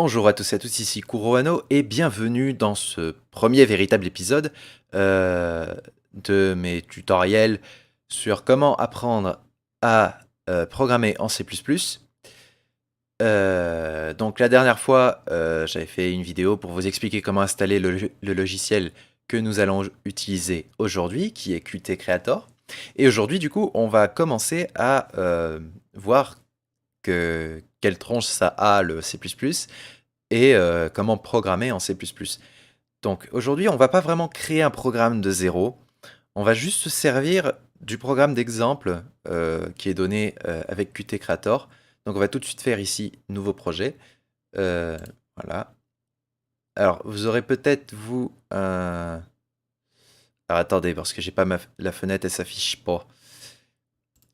Bonjour à tous et à toutes, ici Kurohano et bienvenue dans ce premier véritable épisode euh, de mes tutoriels sur comment apprendre à programmer en C++. Donc la dernière fois, j'avais fait une vidéo pour vous expliquer comment installer le logiciel que nous allons utiliser aujourd'hui, qui est Qt Creator. Et aujourd'hui, du coup, on va commencer à voir quelle tronche ça a le C++ et comment programmer en C++. Donc aujourd'hui, on va pas vraiment créer un programme de zéro, on va juste se servir du programme d'exemple qui est donné avec Qt Creator. Donc on va tout de suite faire ici nouveau projet. Voilà. Alors vous aurez peut-être vous un... Alors attendez, parce que j'ai pas la fenêtre, elle s'affiche pas.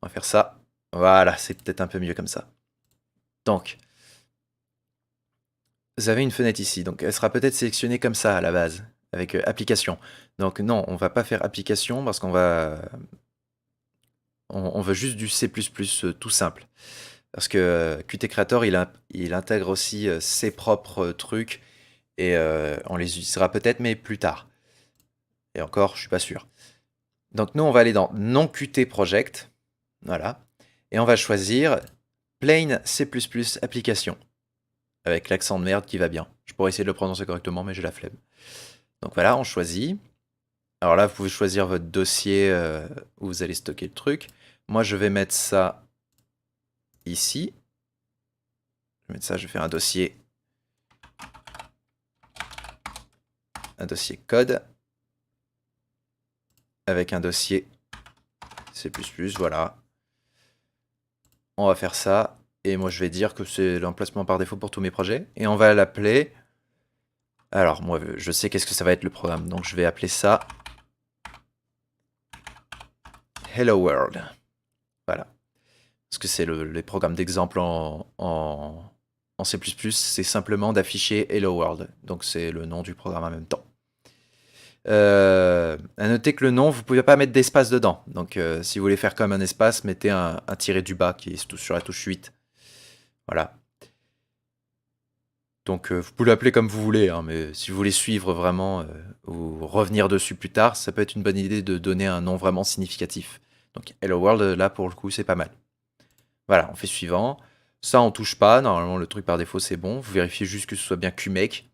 On va faire ça. Voilà, c'est peut-être un peu mieux comme ça. Donc, vous avez une fenêtre ici, donc elle sera peut-être sélectionnée comme ça à la base, avec application. Donc non, on va pas faire application parce qu'on va... On veut juste du C++ tout simple. Parce que Qt Creator, il intègre aussi ses propres trucs et on les utilisera peut-être, mais plus tard. Et encore, je suis pas sûr. Donc nous, on va aller dans non Qt Project, voilà, et on va choisir Plain C++ Application, avec l'accent de merde qui va bien. Je pourrais essayer de le prononcer correctement, mais j'ai la flemme. Donc voilà, on choisit. Alors là, vous pouvez choisir votre dossier où vous allez stocker le truc. Moi, je vais mettre ça ici. Je vais mettre ça, je vais faire un dossier code avec un dossier C++, voilà. On va faire ça et moi je vais dire que c'est l'emplacement par défaut pour tous mes projets et on va l'appeler. Alors moi je sais qu'est-ce que ça va être le programme, donc je vais appeler ça Hello World. Voilà. Parce que c'est les programmes d'exemple en C++, c'est simplement d'afficher Hello World. Donc c'est le nom du programme en même temps. À noter que le nom, vous ne pouvez pas mettre d'espace dedans. Donc si vous voulez faire comme un espace, mettez un tiré du bas qui est sur la touche 8. Voilà. Donc vous pouvez l'appeler comme vous voulez, hein, mais si vous voulez suivre vraiment ou revenir dessus plus tard, ça peut être une bonne idée de donner un nom vraiment significatif. Donc Hello World, là pour le coup, c'est pas mal. Voilà, on fait suivant. Ça, on touche pas. Normalement, le truc par défaut, c'est bon. Vous vérifiez juste que ce soit bien QMake.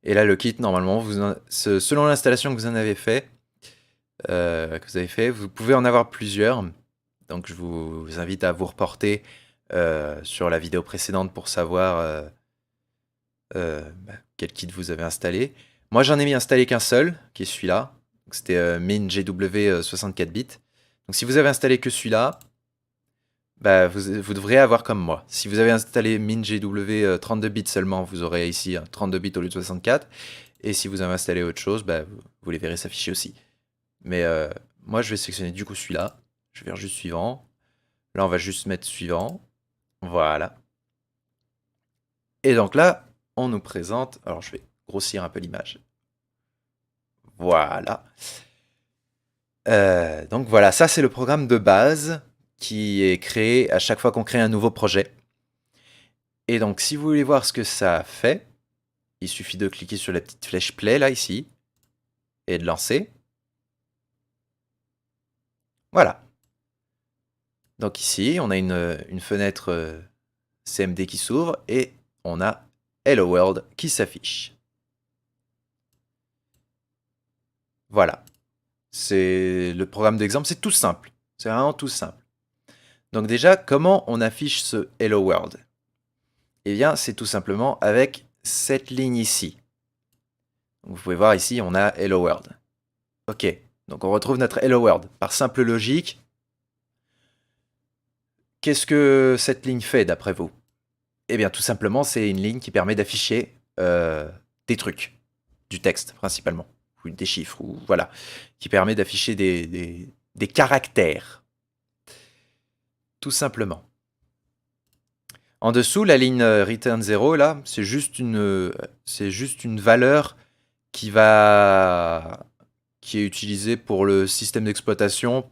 Et là, le kit, normalement, selon l'installation que vous en avez fait, vous pouvez en avoir plusieurs. Donc, je vous invite à vous reporter sur la vidéo précédente pour savoir quel kit vous avez installé. Moi, j'en ai mis installé qu'un seul, qui est celui-là. C'était MinGW 64 bits. Donc, si vous avez installé que celui-là, bah, vous devrez avoir comme moi. Si vous avez installé MinGW 32 bits seulement, vous aurez ici 32 bits au lieu de 64. Et si vous avez installé autre chose, bah, vous les verrez s'afficher aussi. Mais moi, je vais sélectionner du coup celui-là. Je vais faire juste suivant. Là, on va juste mettre suivant. Voilà. Et donc là, on nous présente... Alors, je vais grossir un peu l'image. Voilà. Donc voilà, ça c'est le programme de base qui est créé à chaque fois qu'on crée un nouveau projet. Et donc, si vous voulez voir ce que ça fait, il suffit de cliquer sur la petite flèche play, là, ici, et de lancer. Voilà. Donc ici, on a une fenêtre CMD qui s'ouvre, et on a Hello World qui s'affiche. Voilà. C'est le programme d'exemple, c'est tout simple. C'est vraiment tout simple. Donc déjà, comment on affiche ce Hello World? Eh bien, c'est tout simplement avec cette ligne ici. Donc, vous pouvez voir ici, on a Hello World. Ok, donc on retrouve notre Hello World. Par simple logique, qu'est-ce que cette ligne fait d'après vous? Eh bien, tout simplement, c'est une ligne qui permet d'afficher des trucs, du texte principalement, ou des chiffres, ou voilà, qui permet d'afficher des caractères, tout simplement. En dessous, la ligne return 0, là, c'est juste une valeur qui est utilisée pour le système d'exploitation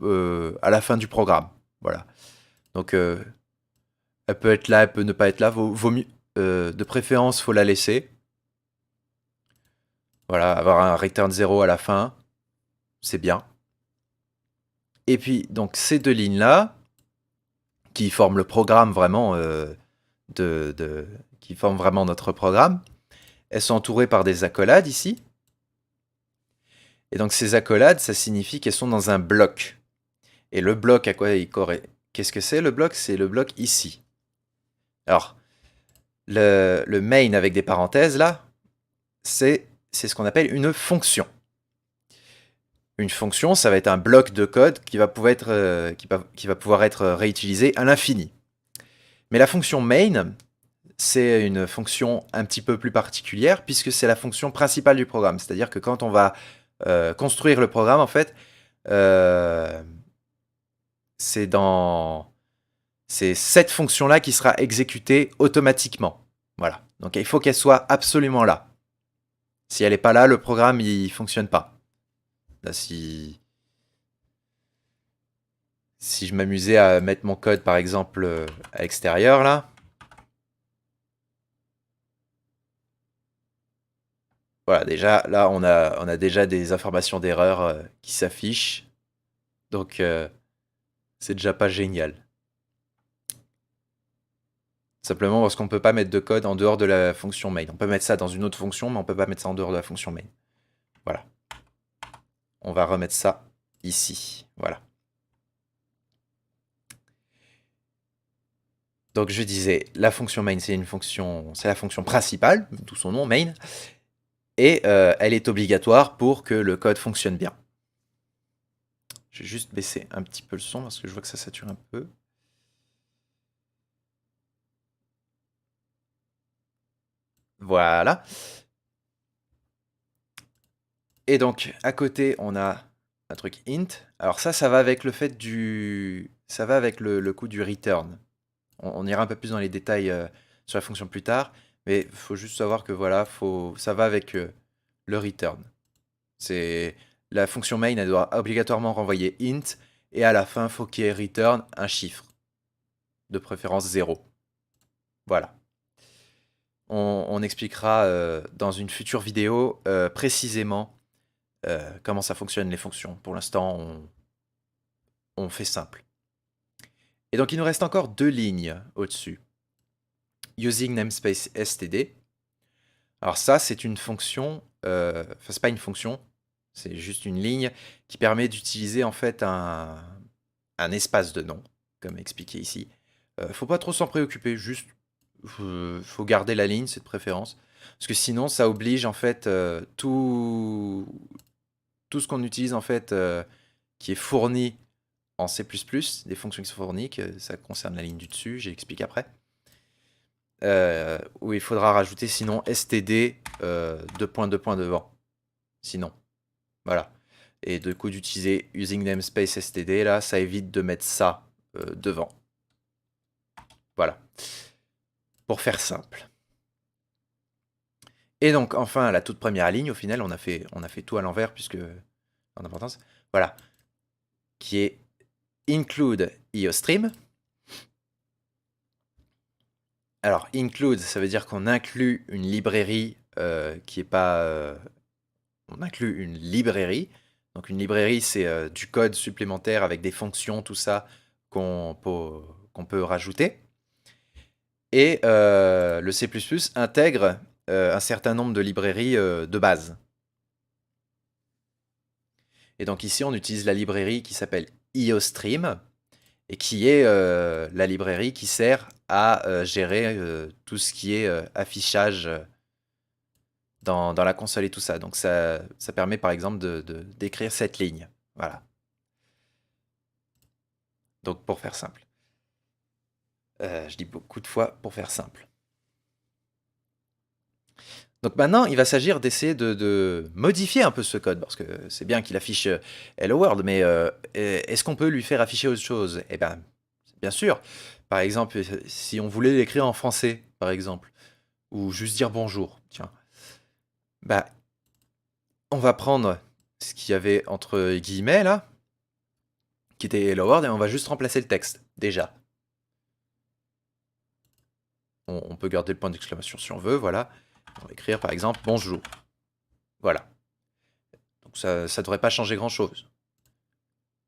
à la fin du programme. Voilà. Donc, elle peut être là, elle peut ne pas être là. Vaut mieux. de préférence, faut la laisser. Voilà, avoir un return 0 à la fin, c'est bien. Et puis, donc, ces deux lignes-là, qui forment le programme vraiment, qui forment vraiment notre programme, elles sont entourées par des accolades ici. Et donc, ces accolades, ça signifie qu'elles sont dans un bloc. Et le bloc, à quoi il correspond? Qu'est-ce que c'est le bloc? C'est le bloc ici. Alors, le main avec des parenthèses, là, c'est ce qu'on appelle une fonction. Une fonction, ça va être un bloc de code qui va pouvoir être réutilisé à l'infini. Mais la fonction main, c'est une fonction un petit peu plus particulière puisque c'est la fonction principale du programme. C'est-à-dire que quand on va construire le programme, en fait, c'est cette fonction-là qui sera exécutée automatiquement. Voilà. Donc il faut qu'elle soit absolument là. Si elle n'est pas là, le programme il fonctionne pas. Là, si je m'amusais à mettre mon code par exemple à l'extérieur là, voilà, déjà là on a déjà des informations d'erreur qui s'affichent. Donc c'est déjà pas génial. Simplement parce qu'on peut pas mettre de code en dehors de la fonction main. On peut mettre ça dans une autre fonction, mais on peut pas mettre ça en dehors de la fonction main. Voilà. On va remettre ça ici. Voilà. Donc je disais, la fonction main, c'est la fonction principale, d'où son nom, main, et elle est obligatoire pour que le code fonctionne bien. Je vais juste baisser un petit peu le son parce que je vois que ça sature un peu. Voilà. Et donc, à côté, on a un truc int. Alors ça va avec le fait ça va avec le coup du return. On ira un peu plus dans les détails sur la fonction plus tard, mais il faut juste savoir que voilà, ça va avec le return. C'est la fonction main, elle doit obligatoirement renvoyer int, et à la fin, il faut qu'il y ait return un chiffre, de préférence 0. Voilà. On expliquera dans une future vidéo précisément comment ça fonctionne les fonctions. Pour l'instant, on fait simple. Et donc il nous reste encore deux lignes au-dessus. Using namespace std. Alors ça, c'est une fonction, enfin c'est pas une fonction, c'est juste une ligne qui permet d'utiliser en fait un espace de nom, comme expliqué ici. Faut pas trop s'en préoccuper, juste faut garder la ligne, c'est de préférence. Parce que sinon, ça oblige en fait tout ce qu'on utilise en fait qui est fourni en C++, des fonctions qui sont fournies, que ça concerne la ligne du dessus, j'explique après. Où il faudra rajouter sinon std deux points devant. Sinon, voilà. Et du coup d'utiliser using namespace std, là, ça évite de mettre ça devant. Voilà. Pour faire simple. Et donc enfin la toute première ligne, au final, on a fait tout à l'envers puisque en importance. Voilà. Qui est include IOStream. Alors, include, ça veut dire qu'on inclut une librairie qui est pas... on inclut une librairie. Donc une librairie, c'est du code supplémentaire avec des fonctions, tout ça, qu'on peut rajouter. Et le C++ intègre un certain nombre de librairies de base. Et donc ici, on utilise la librairie qui s'appelle IOStream, et qui est la librairie qui sert à gérer tout ce qui est affichage dans la console et tout ça. Donc ça permet par exemple d'écrire cette ligne. Voilà. Donc pour faire simple. Je dis beaucoup de fois pour faire simple. Donc maintenant, il va s'agir d'essayer de modifier un peu ce code, parce que c'est bien qu'il affiche Hello World, mais est-ce qu'on peut lui faire afficher autre chose? Eh bien, bien sûr. Par exemple, si on voulait l'écrire en français, par exemple, ou juste dire bonjour, tiens, bah, on va prendre ce qu'il y avait entre guillemets là, qui était Hello World, et on va juste remplacer le texte, déjà. On peut garder le point d'exclamation si on veut, voilà. On va écrire par exemple bonjour. Voilà. Donc ça ne devrait pas changer grand-chose.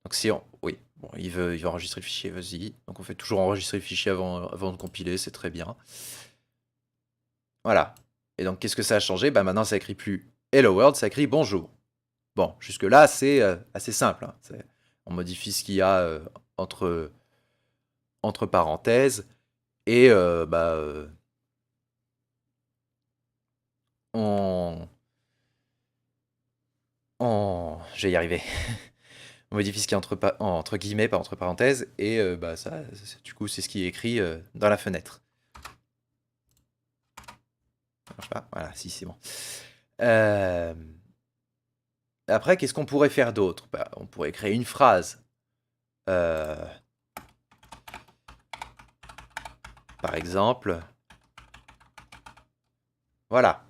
Donc si on... Oui, bon, il veut enregistrer le fichier, vas-y. Donc on fait toujours enregistrer le fichier avant de compiler, c'est très bien. Voilà. Et donc qu'est-ce que ça a changé? Bah maintenant ça écrit plus Hello World, ça écrit bonjour. Bon, jusque-là c'est assez simple, hein. On modifie ce qu'il y a entre parenthèses et je vais y arriver. On modifie ce qui est entre guillemets, pas entre parenthèses, et ça, du coup, c'est ce qui est écrit dans la fenêtre. Ça marche pas? Voilà, si, c'est bon. Après, qu'est-ce qu'on pourrait faire d'autre? Bah, on pourrait créer une phrase. Par exemple, voilà.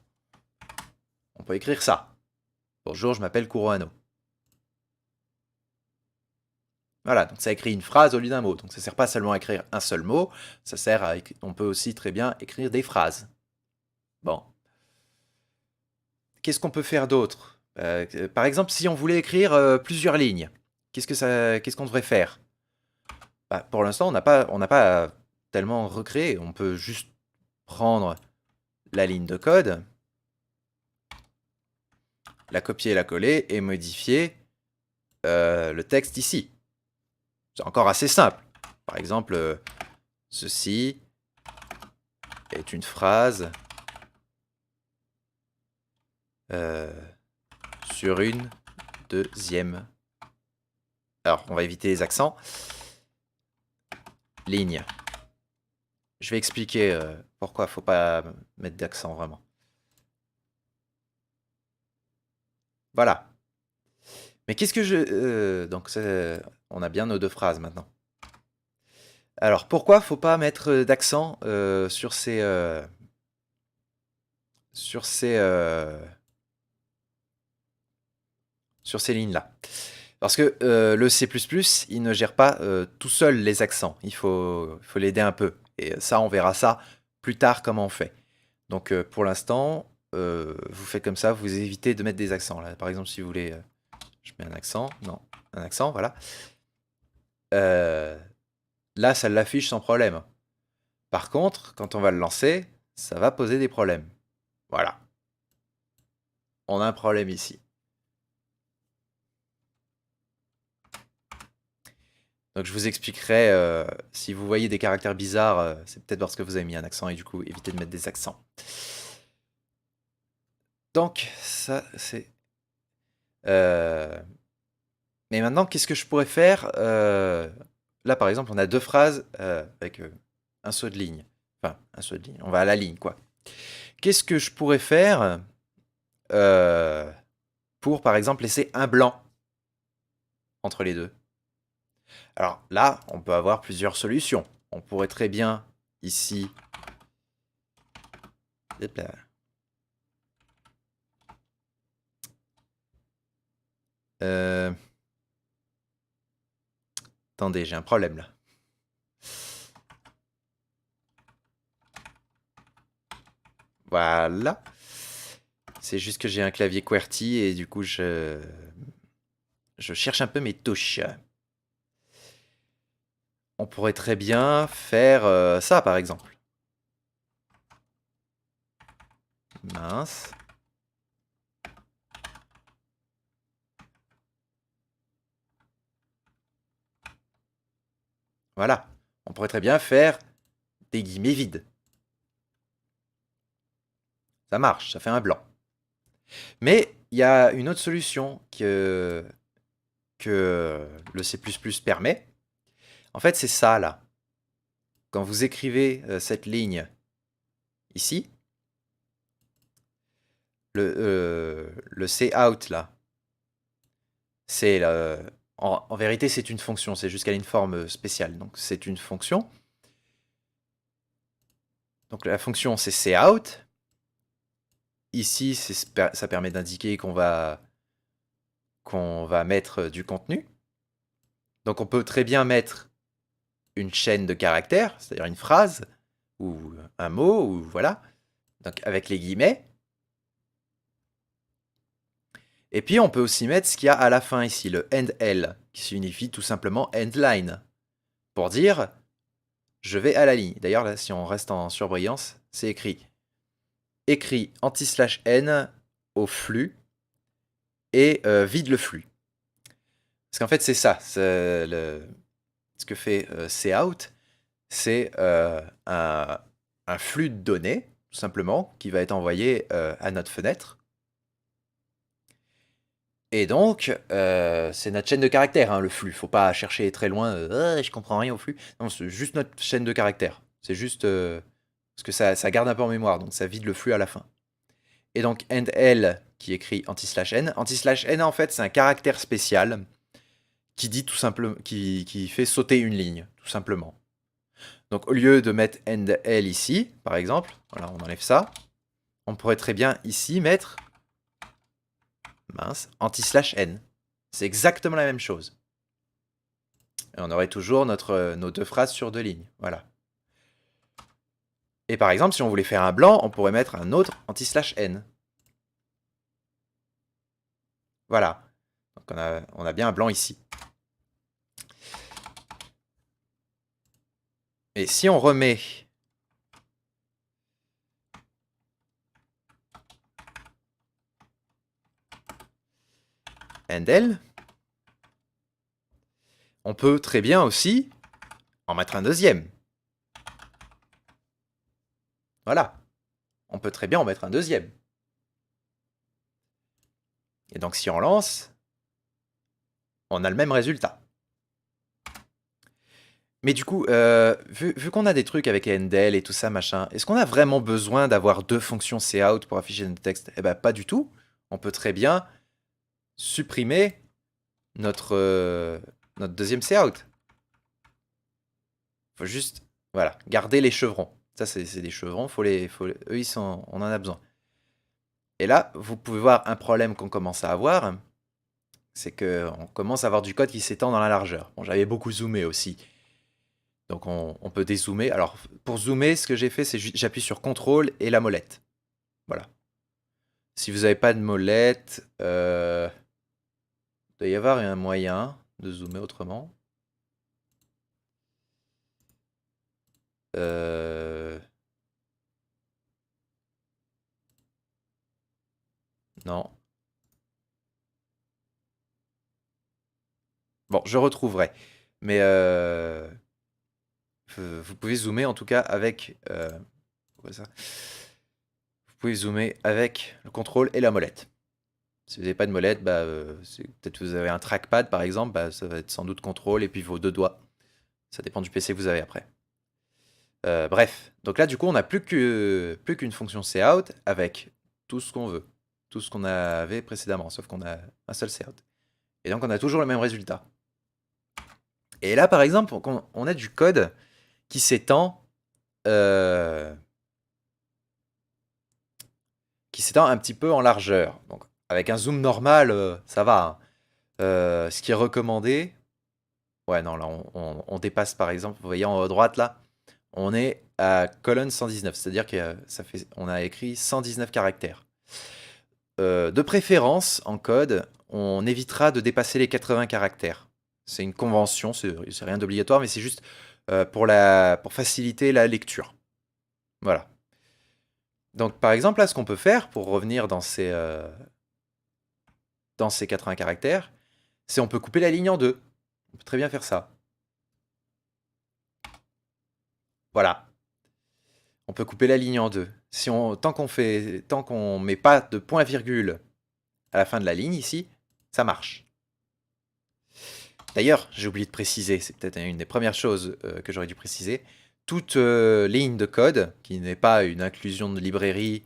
On peut écrire ça. Bonjour, je m'appelle Kurohano. Voilà, donc ça écrit une phrase au lieu d'un mot. Donc ça sert pas seulement à écrire un seul mot, ça sert à... On peut aussi très bien écrire des phrases. Bon. Qu'est-ce qu'on peut faire d'autre? Par exemple, si on voulait écrire plusieurs lignes, qu'est-ce qu'on devrait faire? Bah, pour l'instant, on n'a pas tellement recréé. On peut juste prendre la ligne de code, la copier et la coller et modifier le texte ici. C'est encore assez simple. Par exemple, ceci est une phrase sur une deuxième. Alors, on va éviter les accents. Ligne. Je vais expliquer pourquoi faut pas mettre d'accent vraiment. Voilà. Mais qu'est-ce que je... donc, on a bien nos deux phrases maintenant. Alors, pourquoi faut pas mettre d'accent sur ces... sur ces lignes-là? Parce que le C++, il ne gère pas tout seul les accents. Il faut l'aider un peu. Et ça, on verra ça plus tard comment on fait. Donc, pour l'instant, vous faites comme ça, vous évitez de mettre des accents. Là, par exemple, si vous voulez... je mets un accent. Non, un accent, voilà. Là, ça l'affiche sans problème. Par contre, quand on va le lancer, ça va poser des problèmes. Voilà. On a un problème ici. Donc je vous expliquerai, si vous voyez des caractères bizarres, c'est peut-être parce que vous avez mis un accent et du coup, évitez de mettre des accents. Donc, ça, c'est... Mais maintenant, qu'est-ce que je pourrais faire? Là, par exemple, on a deux phrases avec un saut de ligne. Enfin, un saut de ligne. On va à la ligne, quoi. Qu'est-ce que je pourrais faire pour, par exemple, laisser un blanc entre les deux? Alors là, on peut avoir plusieurs solutions. On pourrait très bien, ici... Hop là. Attendez, j'ai un problème là. Voilà. C'est juste que j'ai un clavier QWERTY et du coup je cherche un peu mes touches. On pourrait très bien faire ça par exemple. Mince. Voilà. On pourrait très bien faire des guillemets vides. Ça marche, ça fait un blanc. Mais il y a une autre solution que le C++ permet. En fait, c'est ça, là. Quand vous écrivez cette ligne ici, le cout, là, c'est... en vérité, c'est une fonction. C'est juste qu'elle a une forme spéciale. Donc, c'est une fonction. Donc, la fonction, c'est cout. Ici, ça permet d'indiquer qu'on va mettre du contenu. Donc, on peut très bien mettre une chaîne de caractères, c'est-à-dire une phrase, ou un mot, ou voilà. Donc avec les guillemets. Et puis on peut aussi mettre ce qu'il y a à la fin ici, le end-l, qui signifie tout simplement end-line, pour dire je vais à la ligne. D'ailleurs là, si on reste en surbrillance, c'est écrit anti/n au flux et vide le flux. Parce qu'en fait c'est ça, ce que fait cout, c'est un flux de données, tout simplement, qui va être envoyé à notre fenêtre. Et donc, c'est notre chaîne de caractères, hein, le flux. Faut pas chercher très loin, je comprends rien au flux. Non, c'est juste notre chaîne de caractères. C'est juste parce que ça garde un peu en mémoire, donc ça vide le flux à la fin. Et donc, end-l qui écrit anti/n. Anti/n, en fait, c'est un caractère spécial qui dit tout simplement, qui fait sauter une ligne, tout simplement. Donc, au lieu de mettre end-l ici, par exemple, voilà, on enlève ça. On pourrait très bien ici mettre anti/n. C'est exactement la même chose. Et on aurait toujours nos deux phrases sur deux lignes. Voilà. Et par exemple, si on voulait faire un blanc, on pourrait mettre un autre anti/n. Voilà. Donc on a bien un blanc ici. Et si on remet end-l, on peut très bien aussi en mettre un deuxième. Voilà. On peut très bien en mettre un deuxième. Et donc si on lance, on a le même résultat. Mais du coup, vu qu'on a des trucs avec endl et tout ça, machin, est-ce qu'on a vraiment besoin d'avoir deux fonctions cout pour afficher notre texte? Eh ben pas du tout. On peut très bien supprimer notre deuxième cout. Faut juste, voilà, garder les chevrons. Ça, c'est des chevrons, eux, on en a besoin. Et là, vous pouvez voir un problème qu'on commence à avoir, c'est qu'on commence à avoir du code qui s'étend dans la largeur. Bon, j'avais beaucoup zoomé aussi. Donc on peut dézoomer. Alors pour zoomer, ce que j'ai fait, c'est j'appuie sur CTRL et la molette. Voilà. Si vous n'avez pas de molette, il doit y avoir un moyen de zoomer autrement. Non. Bon, je retrouverai. Mais vous pouvez zoomer en tout cas avec... ça vous pouvez zoomer avec le contrôle et la molette. Si vous n'avez pas de molette, bah, peut-être que vous avez un trackpad par exemple, bah, ça va être sans doute contrôle et puis vos deux doigts. Ça dépend du PC que vous avez après. Bref, donc là du coup on n'a plus qu'une fonction cout avec tout ce qu'on veut. Tout ce qu'on avait précédemment, sauf qu'on a un seul cout. Et donc on a toujours le même résultat. Et là par exemple, on a du code qui s'étend un petit peu en largeur. Donc avec un zoom normal, ça va. Hein. Ce qui est recommandé... Ouais, non, là, on dépasse, par exemple, vous voyez en haut à droite, là, on est à colonne 119, c'est-à-dire qu'on a écrit 119 caractères. De préférence, en code, on évitera de dépasser les 80 caractères. C'est une convention, c'est rien d'obligatoire, mais c'est juste pour faciliter la lecture. Voilà. Donc, par exemple, là, ce qu'on peut faire, pour revenir dans ces 80 caractères, c'est on peut couper la ligne en deux. On peut très bien faire ça. Voilà. On peut couper la ligne en deux. Tant qu'on met pas de point-virgule à la fin de la ligne ici, ça marche. D'ailleurs, j'ai oublié de préciser, c'est peut-être une des premières choses que j'aurais dû préciser. Toute ligne de code, qui n'est pas une inclusion de librairie,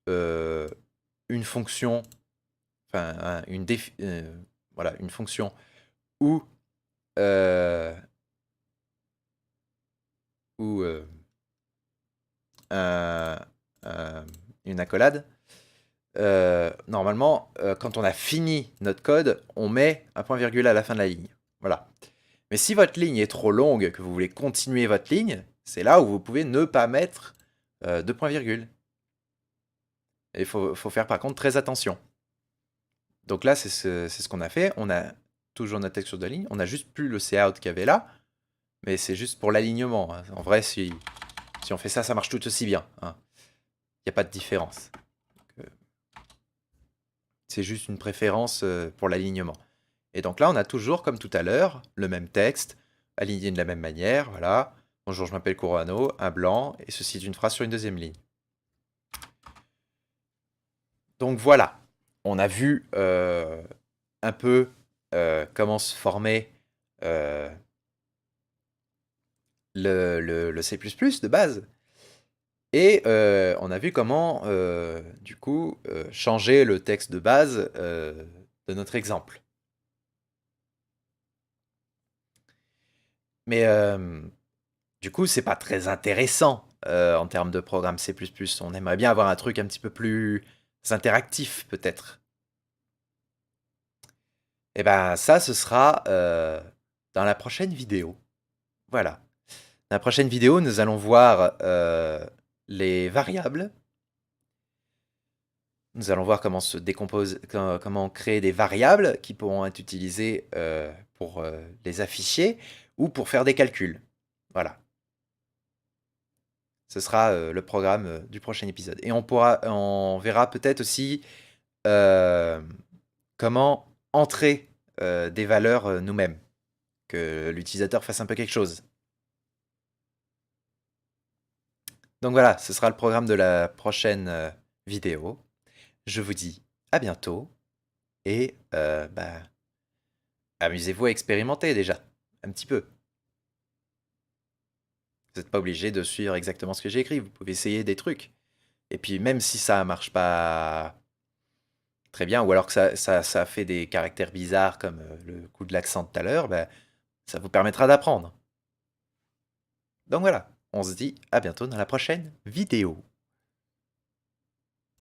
une fonction, enfin voilà, une fonction ou une accolade, normalement, quand on a fini notre code, on met un point-virgule à la fin de la ligne. Voilà. Mais si votre ligne est trop longue, que vous voulez continuer votre ligne, c'est là où vous pouvez ne pas mettre de point-virgule. Et il faut faire par contre très attention. Donc là, c'est ce qu'on a fait. On a toujours notre texte sur 2 lignes. On a juste plus le cout qu'il y avait là. Mais c'est juste pour l'alignement, hein. En vrai, si on fait ça, ça marche tout aussi bien, hein. Il n'y a pas de différence. C'est juste une préférence pour l'alignement. Et donc là, on a toujours, comme tout à l'heure, le même texte, aligné de la même manière. Voilà. Bonjour, je m'appelle Kurohano, un blanc, et ceci est une phrase sur une deuxième ligne. Donc voilà, on a vu un peu comment se formait le C++ de base. Et on a vu comment, du coup, changer le texte de base de notre exemple. Mais du coup, c'est pas très intéressant en termes de programme C++. On aimerait bien avoir un truc un petit peu plus interactif, peut-être. Et ben ça, ce sera dans la prochaine vidéo. Voilà. Dans la prochaine vidéo, nous allons voir les variables. Nous allons voir comment se décompose, comment créer des variables qui pourront être utilisées pour les afficher ou pour faire des calculs. Voilà. Ce sera le programme du prochain épisode. Et on verra peut-être aussi comment entrer des valeurs nous-mêmes, que l'utilisateur fasse un peu quelque chose. Donc voilà, ce sera le programme de la prochaine vidéo. Je vous dis à bientôt et amusez-vous à expérimenter déjà, un petit peu. Vous n'êtes pas obligé de suivre exactement ce que j'ai écrit, vous pouvez essayer des trucs. Et puis même si ça marche pas très bien, ou alors que ça fait des caractères bizarres comme le coup de l'accent de tout à l'heure, ça vous permettra d'apprendre. Donc voilà, on se dit à bientôt dans la prochaine vidéo.